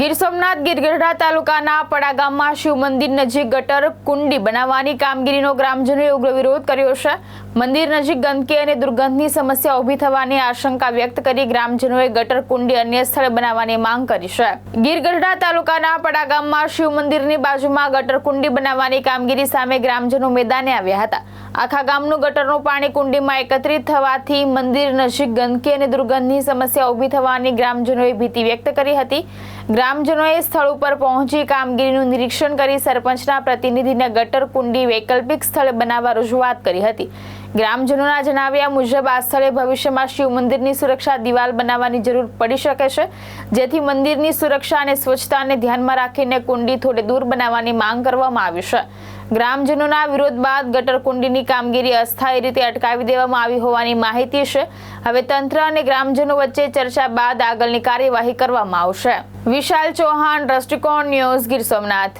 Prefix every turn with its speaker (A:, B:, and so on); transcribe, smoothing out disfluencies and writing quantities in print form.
A: ગીર સોમનાથ ગીરગઢડા તાલુકાના પડા ગામમાં શિવ મંદિર નજીક ગટર કુંડી બનાવવાની કામગીરીનો ગ્રામજનોએ ઉગ્ર વિરોધ કર્યો છે। મંદિર નજીક ગંદકી અને દુર્ગંધની સમસ્યા ઊભી થવાની આશંકા વ્યક્ત કરી ગ્રામજનોએ ગટર કુંડી અન્ય સ્થળે બનાવવાની માંગ કરી છે। ગીરગઢડા તાલુકાના પડા ગામમાં શિવ મંદિરની બાજુમાં ગટર કુંડી બનાવવાની કામગીરી સામે ગ્રામજનો મેદાને આવ્યા હતા। આખા ગામનું ગટરનું પાણી કુંડીમાં એકત્રિત થવાથી મંદિર નજીક ગંદકી અને દુર્ગંધની સમસ્યા ઊભી થવાની ગ્રામજનોએ ભીતિ વ્યક્ત કરી હતી। ગ્રામજનોએ સ્થળ ઉપર પહોંચી કામગીરીનું નિરીક્ષણ કરી સરપંચના પ્રતિનિધિને ગટર કુંડી વૈકલ્પિક સ્થળે બનાવવા રજૂઆત કરી હતી। ગ્રામજનોના જણાવ્યા મુજબ આ સ્થળે ભવિષ્યમાં શિવ મંદિરની સુરક્ષા દિવાલ બનાવવાની જરૂર પડી શકે છે, જેથી મંદિરની સુરક્ષા અને સ્વચ્છતાને ધ્યાનમાં રાખીને કુંડી થોડે દૂર બનાવવાની માંગ કરવામાં આવી છે। ગ્રામજનોના વિરોધ બાદ ગટર કુંડીની કામગીરી અસ્થાયી રીતે અટકાવી દેવામાં આવી હોવાની માહિતી છે। હવે તંત્ર અને ગ્રામજનો વચ્ચે ચર્ચા બાદ આગળની કાર્યવાહી કરવામાં આવશે। વિશાલ ચૌહાણ, દ્રષ્ટિકોણ ન્યૂઝ, ગીર સોમનાથ।